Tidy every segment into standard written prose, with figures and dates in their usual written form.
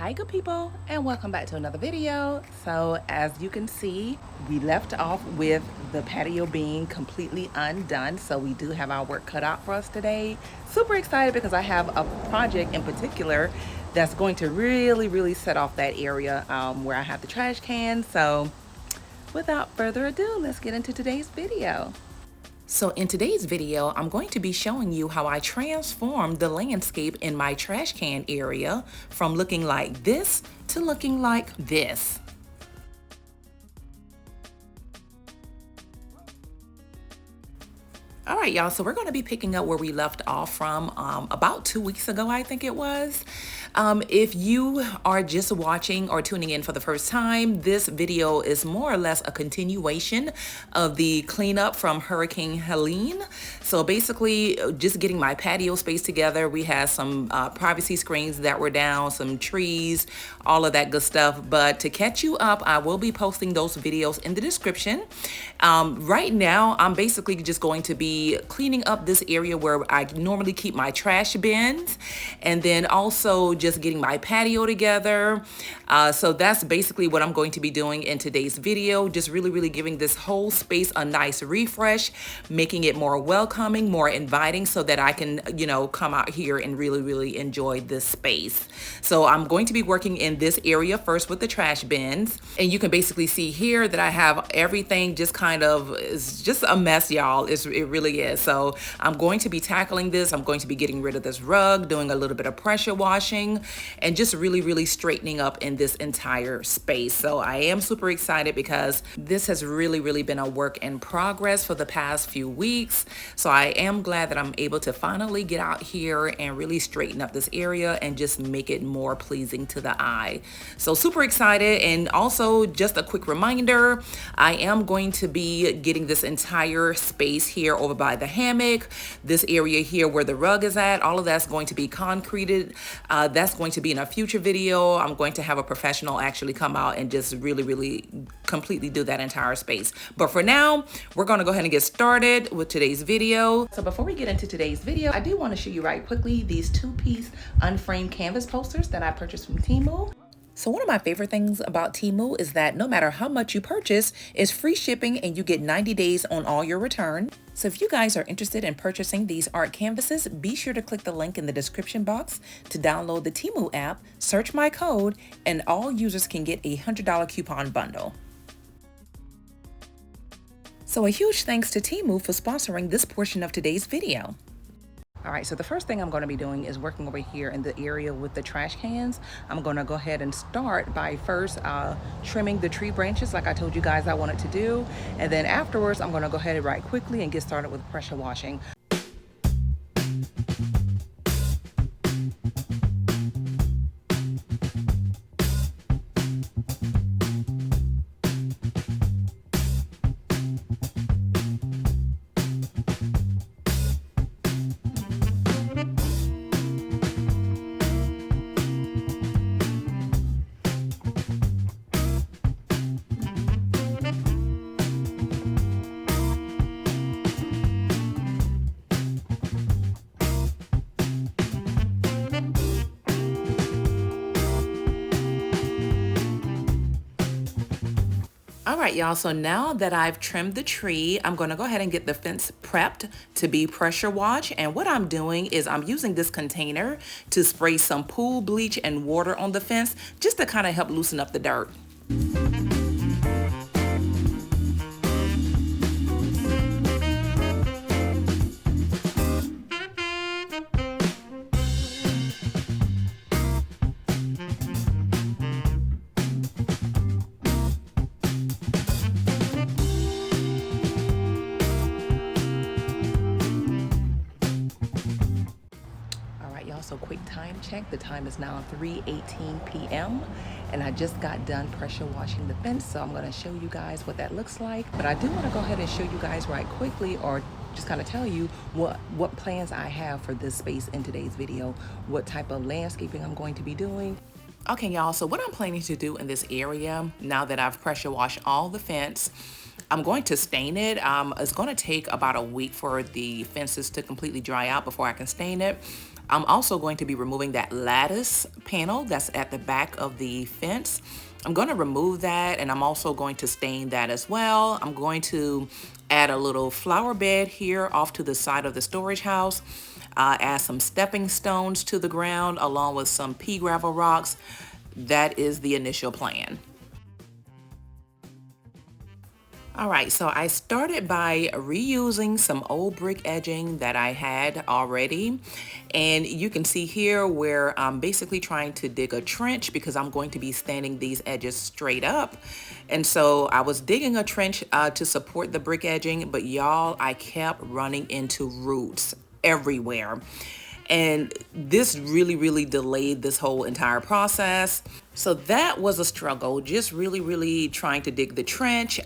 Hi good people, and welcome back to another video. So as you can see, we left off with the patio being completely undone, so we do have our work cut out for us today. Super excited because I have a project in particular that's going to really set off that area where I have the trash can. So without further ado, let's get into today's video. So in today's video, I'm going to be showing you how I transformed the landscape in my trash can area from looking like this to looking like this. All right, y'all, so we're going to be picking up where we left off from about 2 weeks ago, I think it was. If you are just watching or tuning in for the first time, this video is more or less a continuation of the cleanup from Hurricane Helene. So basically, just getting my patio space together. We had some privacy screens that were down, some trees, all of that good stuff. But to catch you up, I will be posting those videos in the description. Right now, I'm basically just going to be cleaning up this area where I normally keep my trash bins, and then also just getting my patio together. So that's basically what I'm going to be doing in today's video. Just really giving this whole space a nice refresh, making it more welcoming, more inviting, so that I can, you know, come out here and really enjoy this space. So I'm going to be working in this area first with the trash bins, and you can basically see here that I have everything just kind of, it's just a mess, y'all. It really is. So I'm going to be tackling this. I'm going to be getting rid of this rug, doing a little bit of pressure washing, and just really straightening up in this entire space. So I am super excited because this has really been a work in progress for the past few weeks. So I am glad that I'm able to finally get out here and really straighten up this area and just make it more pleasing to the eye. So super excited. And also just a quick reminder, I am going to be getting this entire space here over by the hammock, this area here where the rug is at, all of that's going to be concreted. That's going to be in a future video. I'm going to have a professional actually come out and just really completely do that entire space. But for now, we're going to go ahead and get started with today's video. So before we get into today's video, I do want to show you right quickly these two-piece unframed canvas posters that I purchased from TEMU. So one of my favorite things about TEMU is that no matter how much you purchase, it's free shipping and you get 90 days on all your return. So if you guys are interested in purchasing these art canvases, be sure to click the link in the description box to download the TEMU app, search my code, and all users can get a $100 coupon bundle. So a huge thanks to TEMU for sponsoring this portion of today's video. All right, so the first thing I'm going to be doing is working over here in the area with the trash cans. I'm going to go ahead and start by first trimming the tree branches like I told you guys I wanted to do. And then afterwards, I'm going to go ahead and right quickly and get started with pressure washing. All right, y'all, so now that I've trimmed the tree, I'm going to go ahead and get the fence prepped to be pressure washed. And what I'm doing is I'm using this container to spray some pool bleach and water on the fence just to kind of help loosen up the dirt. So quick time check, the time is now 3:18 p.m. and I just got done pressure washing the fence, so I'm going to show you guys what that looks like. But I do want to go ahead and show you guys right quickly, or just kind of tell you what plans I have for this space in today's video, what type of landscaping I'm going to be doing. Okay, y'all, so what I'm planning to do in this area, now that I've pressure washed all the fence, I'm going to stain it. It's going to take about a week for the fences to completely dry out before I can stain it. I'm also going to be removing that lattice panel that's at the back of the fence. I'm going to remove that, and I'm also going to stain that as well. I'm going to add a little flower bed here off to the side of the storage house. Add some stepping stones to the ground along with some pea gravel rocks. That is the initial plan. All right, so I started by reusing some old brick edging that I had already. And you can see here where I'm basically trying to dig a trench because I'm going to be standing these edges straight up. And so I was digging a trench to support the brick edging, but y'all, I kept running into roots everywhere. And this really delayed this whole entire process. So that was a struggle, just really trying to dig the trench.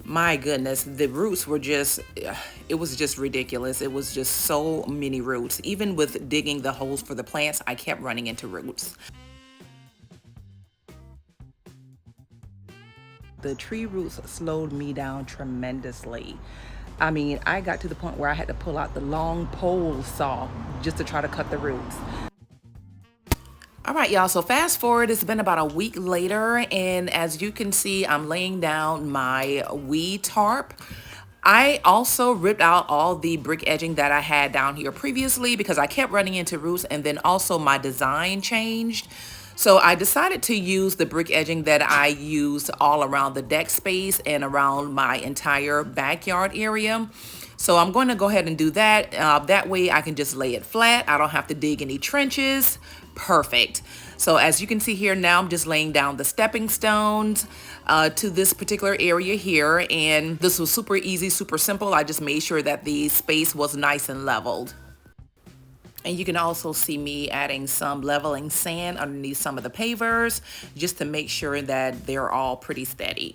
My goodness, the roots were just, it was just ridiculous. It was just so many roots. Even with digging the holes for the plants, I kept running into roots. The tree roots slowed me down tremendously. I mean, I got to the point where I had to pull out the long pole saw just to try to cut the roots. All right, y'all, so fast forward, it's been about a week later, and as you can see, I'm laying down my weed tarp. I also ripped out all the brick edging that I had down here previously because I kept running into roots, and then also my design changed. So I decided to use the brick edging that I used all around the deck space and around my entire backyard area. So I'm going to go ahead and do that. That way I can just lay it flat. I don't have to dig any trenches. Perfect. So as you can see here now, I'm just laying down the stepping stones to this particular area here. And this was super easy, super simple. I just made sure that the space was nice and leveled. And you can also see me adding some leveling sand underneath some of the pavers just to make sure that they're all pretty steady.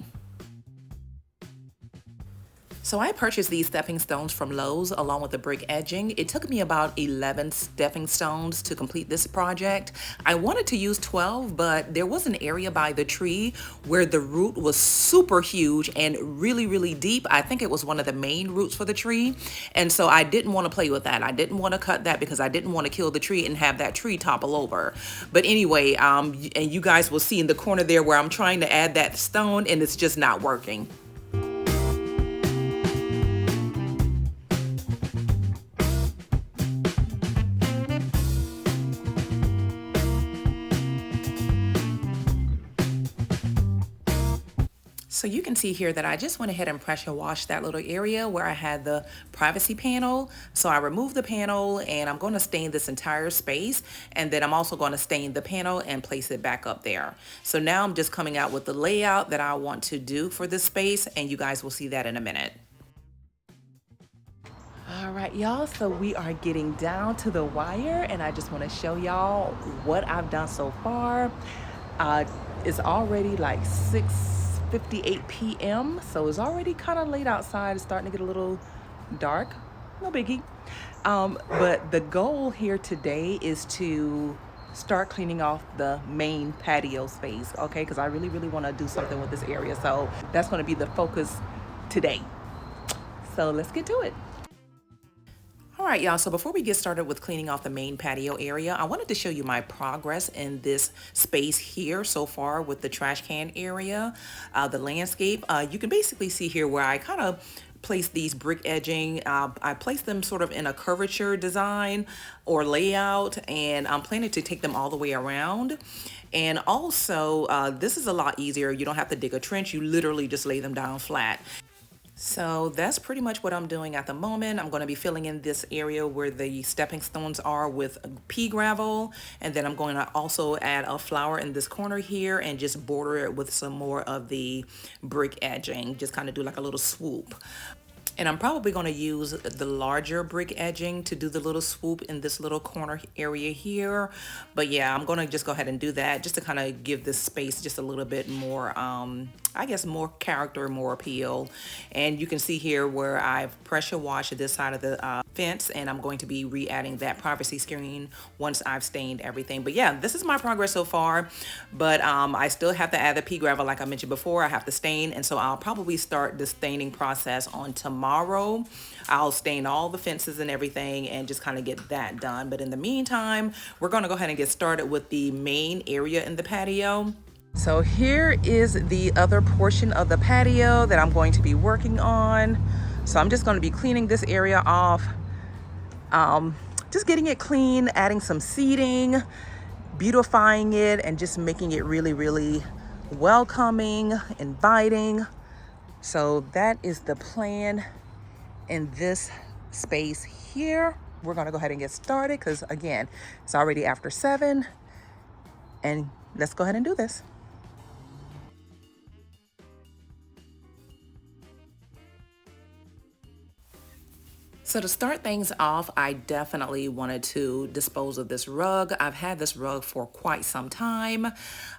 So I purchased these stepping stones from Lowe's along with the brick edging. It took me about 11 stepping stones to complete this project. I wanted to use 12, but there was an area by the tree where the root was super huge and really deep. I think it was one of the main roots for the tree. And so I didn't want to play with that. I didn't want to cut that because I didn't want to kill the tree and have that tree topple over. But anyway, and you guys will see in the corner there where I'm trying to add that stone and it's just not working. So you can see here that I just went ahead and pressure washed that little area where I had the privacy panel. So I removed the panel and I'm going to stain this entire space. And then I'm also going to stain the panel and place it back up there. So now I'm just coming out with the layout that I want to do for this space. And you guys will see that in a minute. All right, y'all, so we are getting down to the wire and I just want to show y'all what I've done so far. It's already like 6:58 p.m. so it's already kind of late outside. It's starting to get a little dark, no biggie. But the goal here today is to start cleaning off the main patio space, okay? Because I really want to do something with this area. So that's going to be the focus today. So let's get to it. All right, y'all, so before we get started with cleaning off the main patio area, I wanted to show you my progress in this space here so far with the trash can area, the landscape. You can basically see here where I kind of place these brick edging. I place them sort of in a curvature design or layout, and I'm planning to take them all the way around. And also, this is a lot easier. You don't have to dig a trench. You literally just lay them down flat. So that's pretty much what I'm doing at the moment. I'm going to be filling in this area where the stepping stones are with pea gravel. And then I'm going to also add a flower in this corner here and just border it with some more of the brick edging. Just kind of do like a little swoop. And I'm probably going to use the larger brick edging to do the little swoop in this little corner area here. But yeah, I'm going to just go ahead and do that just to kind of give this space just a little bit more, I guess, more character, more appeal. And you can see here where I've pressure washed this side of the fence, and I'm going to be re-adding that privacy screen once I've stained everything. But yeah, this is my progress so far. But I still have to add the pea gravel like I mentioned before. I have to stain, and so I'll probably start the staining process on tomorrow tomorrow. I'll stain all the fences and everything and just kind of get that done. But in the meantime, we're going to go ahead and get started with the main area in the patio. So here is the other portion of the patio that I'm going to be working on. So I'm just going to be cleaning this area off, just getting it clean, adding some seating, beautifying it, and just making it really, really welcoming, inviting. So that is the plan in this space here. We're going to go ahead and get started because, again, it's already after 7, and let's go ahead and do this. So to start things off, I definitely wanted to dispose of this rug. I've had this rug for quite some time.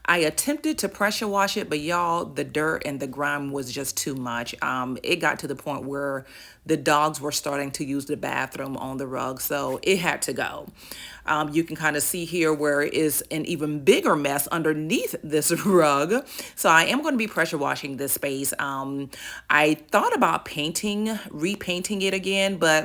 I attempted to pressure wash it, but y'all, the dirt and the grime was just too much. It got to the point where the dogs were starting to use the bathroom on the rug, so it had to go. You can kind of see here where it is an even bigger mess underneath this rug. So I am going to be pressure washing this space. I thought about repainting it again, but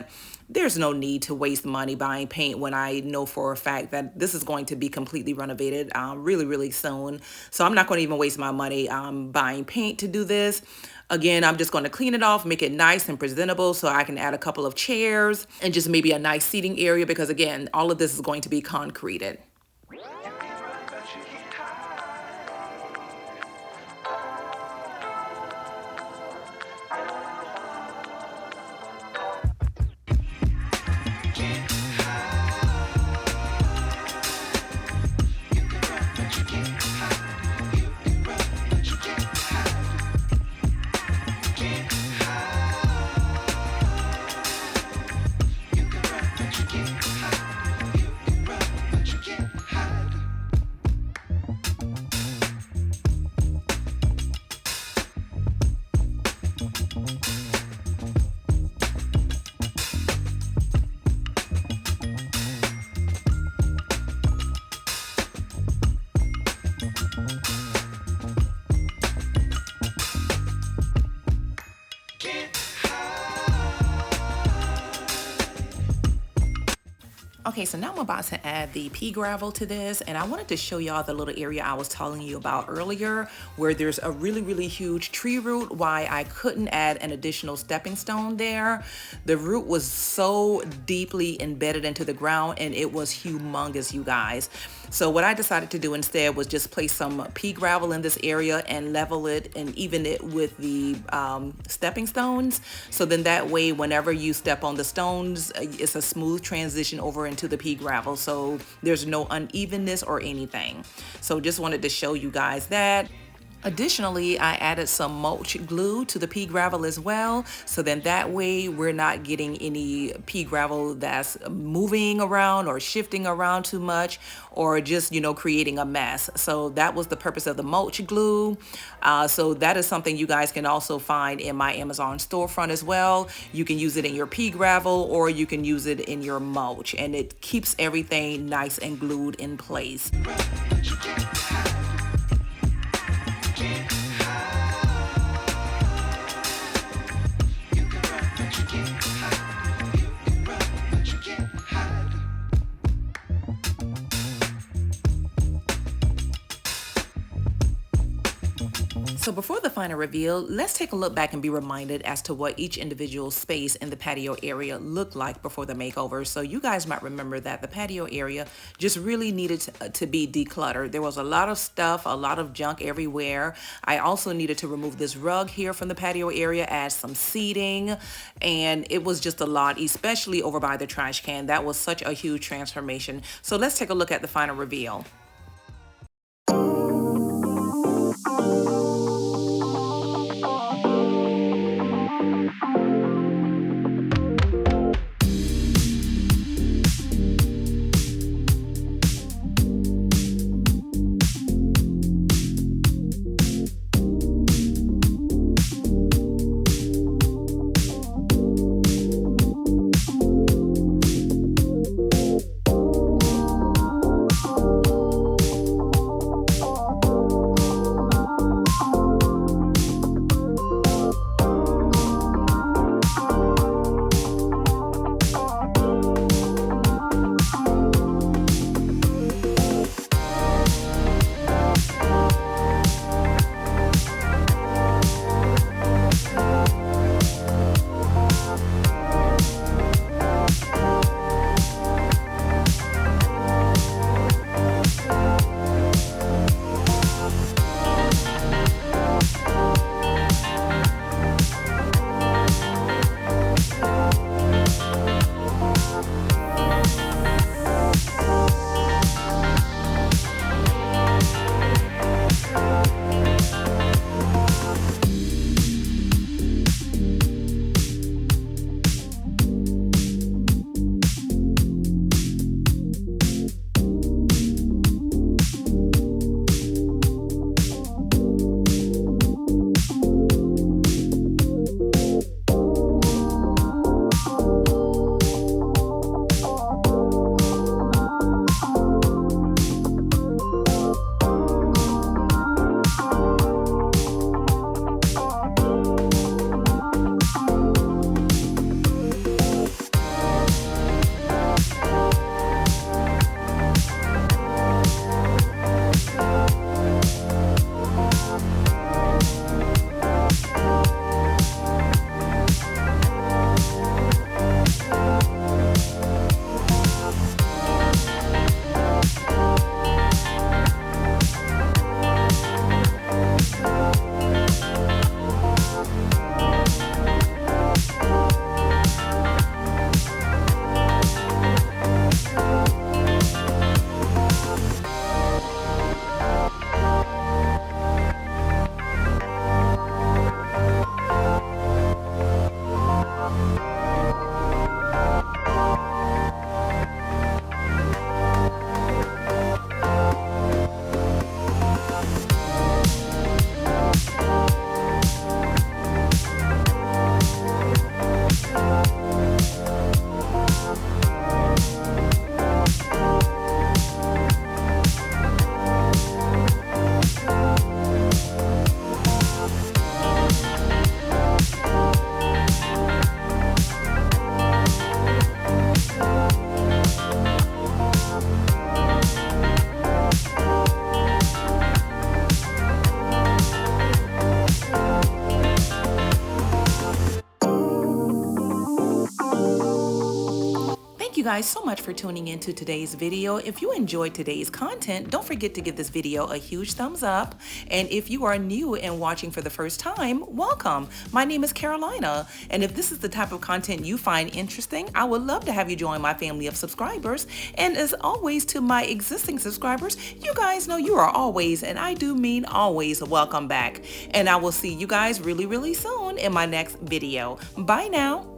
there's no need to waste money buying paint when I know for a fact that this is going to be completely renovated really, really soon. So I'm not going to even waste my money buying paint to do this. Again, I'm just going to clean it off, make it nice and presentable so I can add a couple of chairs and just maybe a nice seating area because, again, all of this is going to be concreted. Okay, so now I'm about to add the pea gravel to this, and I wanted to show y'all the little area I was telling you about earlier where there's a really, really huge tree root, why I couldn't add an additional stepping stone there. The root was so deeply embedded into the ground and it was humongous, you guys. So what I decided to do instead was just place some pea gravel in this area and level it and even it with the stepping stones. So then that way, whenever you step on the stones, it's a smooth transition over into the pea gravel. So there's no unevenness or anything. So just wanted to show you guys that. Additionally, I added some mulch glue to the pea gravel as well. So then that way we're not getting any pea gravel that's moving around or shifting around too much or just, creating a mess. So that was the purpose of the mulch glue. So that is something you guys can also find in my Amazon storefront as well. You can use it in your pea gravel or you can use it in your mulch, and it keeps everything nice and glued in place. So before the final reveal, let's take a look back and be reminded as to what each individual space in the patio area looked like before the makeover. So you guys might remember that the patio area just really needed to be decluttered. There was a lot of stuff, a lot of junk everywhere. I also needed to remove this rug here from the patio area, add some seating, and it was just a lot, especially over by the trash can. That was such a huge transformation. So let's take a look at the final reveal. guys so much for tuning into today's video. If you enjoyed today's content, don't forget to give this video a huge thumbs up. And if you are new and watching for the first time, welcome. My name is Carolina. And if this is the type of content you find interesting, I would love to have you join my family of subscribers. And as always, to my existing subscribers, you guys know you are always, and I do mean always, welcome back. And I will see you guys really soon in my next video. Bye now.